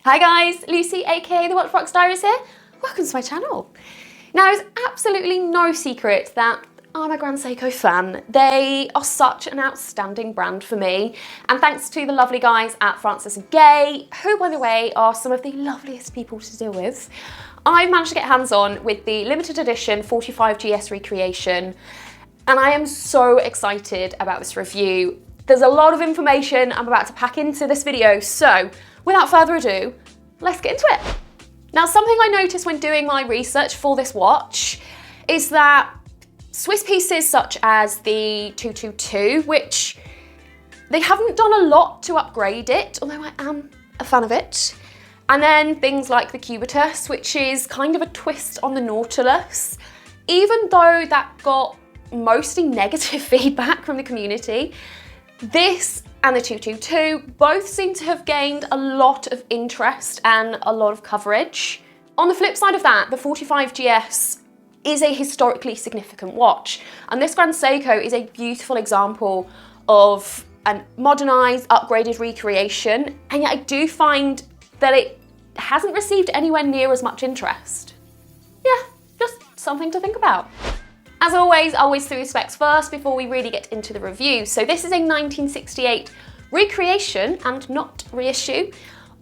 Hi guys, Lucy aka the Watchbox Diaries here. Welcome to my channel. Now it's absolutely no secret that I'm a Grand Seiko fan. They are such an outstanding brand for me, and thanks to the lovely guys at Francis & Gay, who by the way are some of the loveliest people to deal with, I've managed to get hands-on with the limited edition 45GS recreation, and I am so excited about this review. There's a lot of information I'm about to pack into this video, so without further ado, let's get into it. Now, something I noticed when doing my research for this watch is that Swiss pieces such as the 222, which they haven't done a lot to upgrade it, although I am a fan of it. And then things like the Cubitus, which is kind of a twist on the Nautilus. Even though that got mostly negative feedback from the community, this and the 222 both seem to have gained a lot of interest and a lot of coverage. On the flip side of that, the 45GS is a historically significant watch, and this Grand Seiko is a beautiful example of a modernised, upgraded recreation, and yet I do find that it hasn't received anywhere near as much interest. Yeah, just something to think about. As always, I'll whiz through the specs first before we really get into the review. So this is a 1968 recreation and not reissue.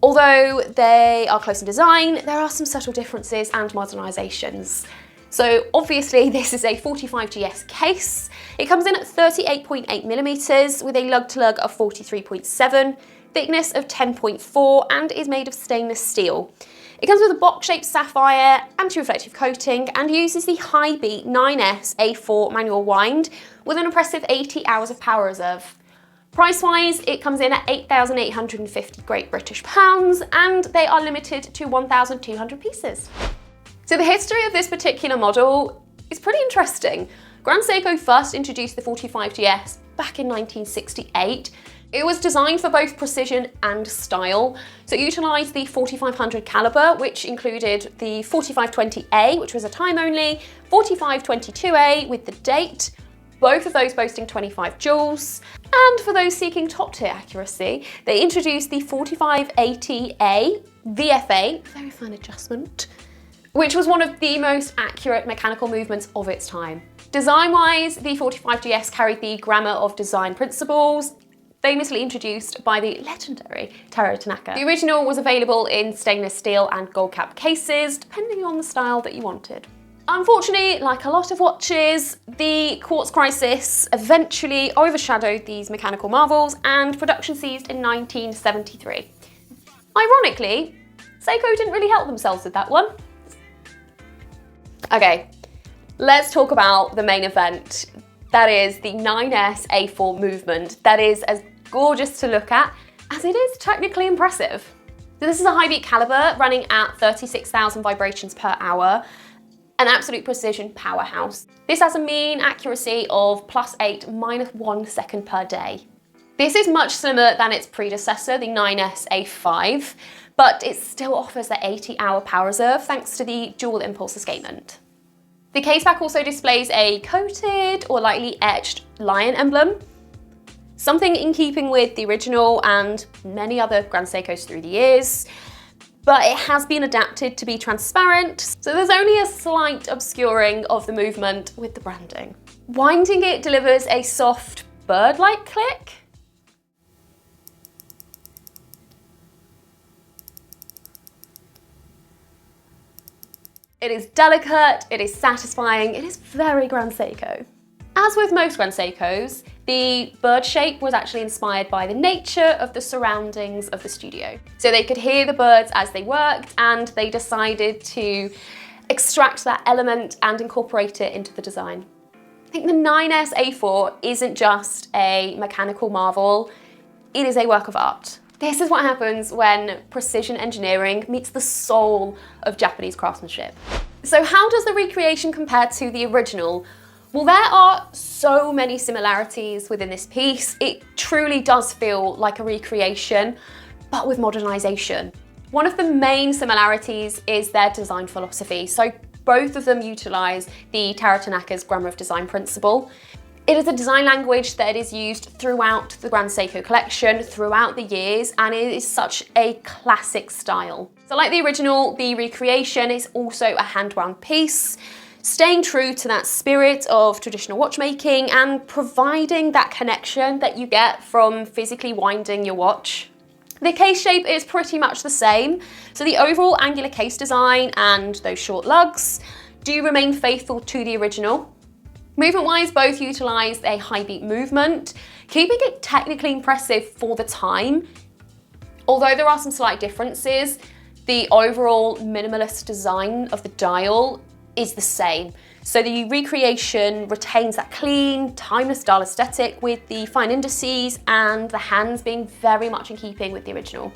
Although they are close in design, there are some subtle differences and modernisations. So obviously this is a 45GS case. It comes in at 38.8mm with a lug-to-lug of 43.7, thickness of 10.4, and is made of stainless steel. It comes with a box-shaped sapphire anti-reflective coating and uses the high-beat 9S A4 manual wind with an impressive 80 hours of power reserve. Price-wise, it comes in at 8,850 Great British pounds, and they are limited to 1,200 pieces. So the history of this particular model is pretty interesting. Grand Seiko first introduced the 45GS back in 1968. It was designed for both precision and style. So it utilised the 4500 calibre, which included the 4520A, which was a time only, 4522A with the date, both of those boasting 25 joules. And for those seeking top tier accuracy, they introduced the 4580A VFA, very fine adjustment, which was one of the most accurate mechanical movements of its time. Design-wise, the 45GS carried the grammar of design principles, famously introduced by the legendary Taro Tanaka. The original was available in stainless steel and gold cap cases, depending on the style that you wanted. Unfortunately, like a lot of watches, the quartz crisis eventually overshadowed these mechanical marvels and production ceased in 1973. Ironically, Seiko didn't really help themselves with that one. Okay, let's talk about the main event. That is the 9S A4 movement. That is as gorgeous to look at as it is technically impressive. So this is a high beat caliber running at 36,000 vibrations per hour, an absolute precision powerhouse. This has a mean accuracy of +8, -1 second per day. This is much slimmer than its predecessor, the 9S A5, but it still offers the 80-hour power reserve thanks to the dual impulse escapement. The Caseback also displays a coated or lightly etched lion emblem, something in keeping with the original and many other Grand Seikos through the years, but it has been adapted to be transparent, so there's only a slight obscuring of the movement with the branding. Winding it delivers a soft bird-like click. It is delicate, it is satisfying, it is very Grand Seiko. As with most Grand Seikos, the bird shape was actually inspired by the nature of the surroundings of the studio. So they could hear the birds as they worked, and they decided to extract that element and incorporate it into the design. I think the 9S A4 isn't just a mechanical marvel, it is a work of art. This is what happens when precision engineering meets the soul of Japanese craftsmanship. So how does the recreation compare to the original? Well, there are so many similarities within this piece. It truly does feel like a recreation, but with modernisation. One of the main similarities is their design philosophy. So both of them utilise the Taro Tanaka's grammar of design principle. It is a design language that is used throughout the Grand Seiko collection, throughout the years, and it is such a classic style. So like the original, the recreation is also a hand-wound piece, staying true to that spirit of traditional watchmaking and providing that connection that you get from physically winding your watch. The case shape is pretty much the same, so the overall angular case design and those short lugs do remain faithful to the original. Movement-wise, both utilised a high beat movement, keeping it technically impressive for the time. Although there are some slight differences, the overall minimalist design of the dial is the same. So the recreation retains that clean, timeless dial aesthetic with the fine indices and the hands being very much in keeping with the original.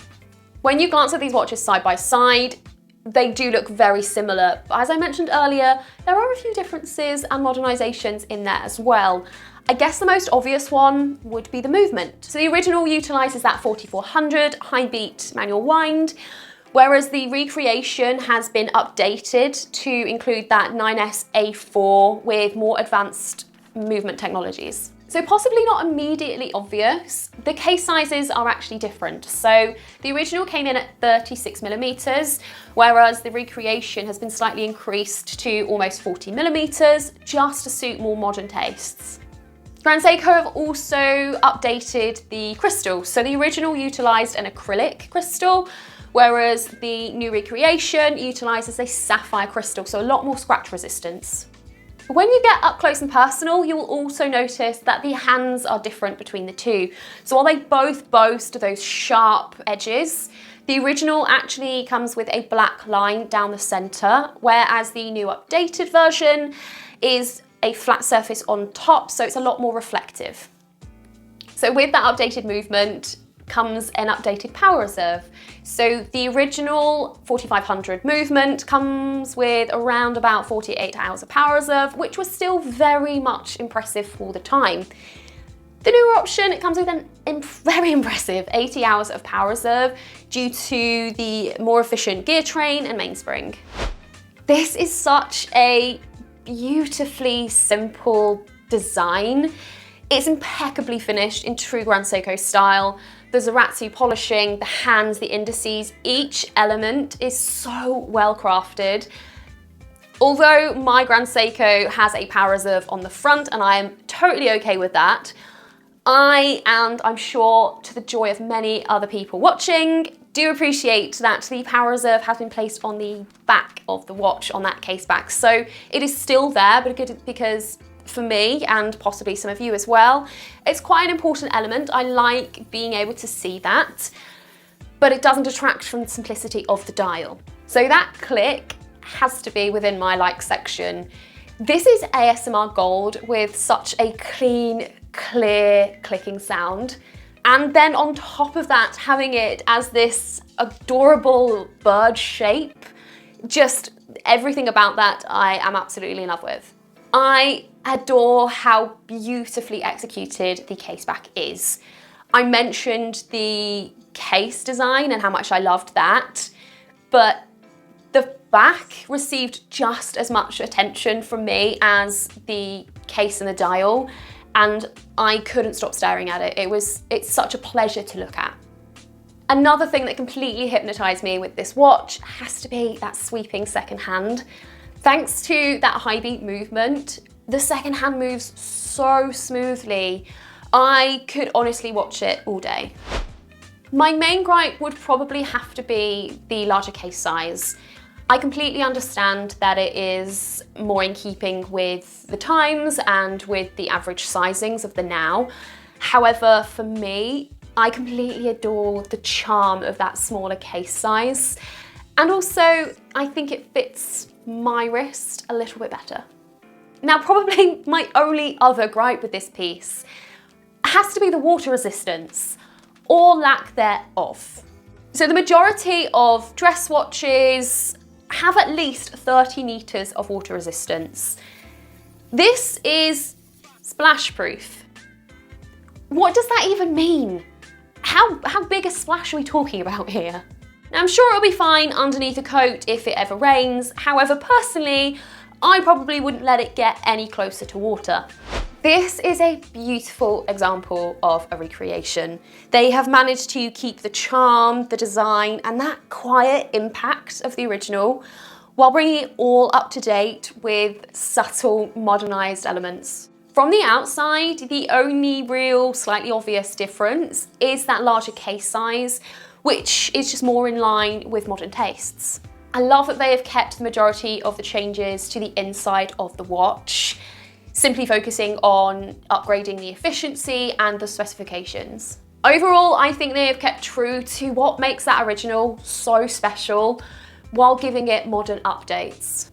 When you glance at these watches side by side, they do look very similar, but as I mentioned earlier, there are a few differences and modernizations in there as well. I guess the most obvious one would be the movement. So the original utilizes that 4400 high beat manual wind, whereas the recreation has been updated to include that 9S A4 with more advanced movement technologies. So possibly not immediately obvious, the case sizes are actually different. So the original came in at 36mm, whereas the recreation has been slightly increased to almost 40mm, just to suit more modern tastes. Grand Seiko have also updated the crystal. So the original utilised an acrylic crystal, whereas the new recreation utilises a sapphire crystal, so a lot more scratch resistance. When you get up close and personal, you will also notice that the hands are different between the two. So while they both boast those sharp edges, the original actually comes with a black line down the centre, whereas the new updated version is a flat surface on top, so it's a lot more reflective. So with that updated movement comes an updated power reserve. So the original 4500 movement comes with around about 48 hours of power reserve, which was still very much impressive for the time. The newer option, it comes with an very impressive 80 hours of power reserve due to the more efficient gear train and mainspring. This is such a beautifully simple design. It's impeccably finished in true Grand Seiko style. The Zaratsu polishing, the hands, the indices, each element is so well crafted. Although my Grand Seiko has a power reserve on the front and I am totally okay with that, and I'm sure to the joy of many other people watching, do appreciate that the power reserve has been placed on the back of the watch on that case back. So it is still there, but because for me and possibly some of you as well, it's quite an important element. I like being able to see that, but it doesn't detract from the simplicity of the dial. So that click has to be within my like section. This is ASMR gold with such a clean, clear clicking sound. And then on top of that, having it as this adorable bird shape, just everything about that I am absolutely in love with. I adore how beautifully executed the Caseback is. I mentioned the case design and how much I loved that, but the back received just as much attention from me as the case and the dial, and I couldn't stop staring at it. It's such a pleasure to look at. Another thing that completely hypnotized me with this watch has to be that sweeping second hand. Thanks to that high beat movement, the second hand moves so smoothly. I could honestly watch it all day. My main gripe would probably have to be the larger case size. I completely understand that it is more in keeping with the times and with the average sizings of the now. However, for me, I completely adore the charm of that smaller case size. And also, I think it fits my wrist a little bit better. Now, probably my only other gripe with this piece has to be the water resistance, or lack thereof. So the majority of dress watches have at least 30 meters of water resistance. This is splash proof. What does that even mean? How big a splash are we talking about here? Now, I'm sure it'll be fine underneath a coat if it ever rains. However, personally, I probably wouldn't let it get any closer to water. This is a beautiful example of a recreation. They have managed to keep the charm, the design, and that quiet impact of the original, while bringing it all up to date with subtle modernized elements. From the outside, the only real slightly obvious difference is that larger case size, which is just more in line with modern tastes. I love that they have kept the majority of the changes to the inside of the watch, simply focusing on upgrading the efficiency and the specifications. Overall, I think they have kept true to what makes that original so special, while giving it modern updates.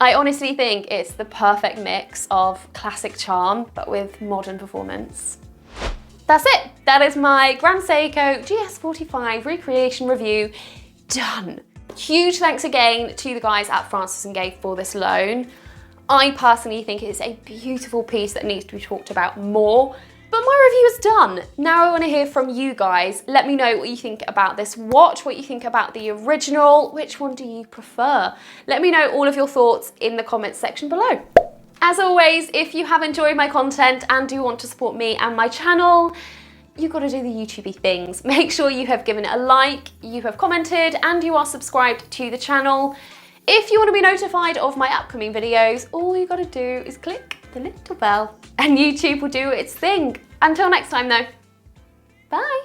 I honestly think it's the perfect mix of classic charm, but with modern performance. That's it. That is my Grand Seiko GS45 recreation review done. Huge thanks again to the guys at Francis & Gay for this loan. I personally think it's a beautiful piece that needs to be talked about more. But my review is done. Now I want to hear from you guys. Let me know what you think about this watch, what you think about the original, which one do you prefer? Let me know all of your thoughts in the comments section below. As always, if you have enjoyed my content and do want to support me and my channel, you've got to do the YouTubey things. Make sure you have given it a like, you have commented, and you are subscribed to the channel. If you want to be notified of my upcoming videos, all you got to do is click the little bell and YouTube will do its thing. Until next time though, bye.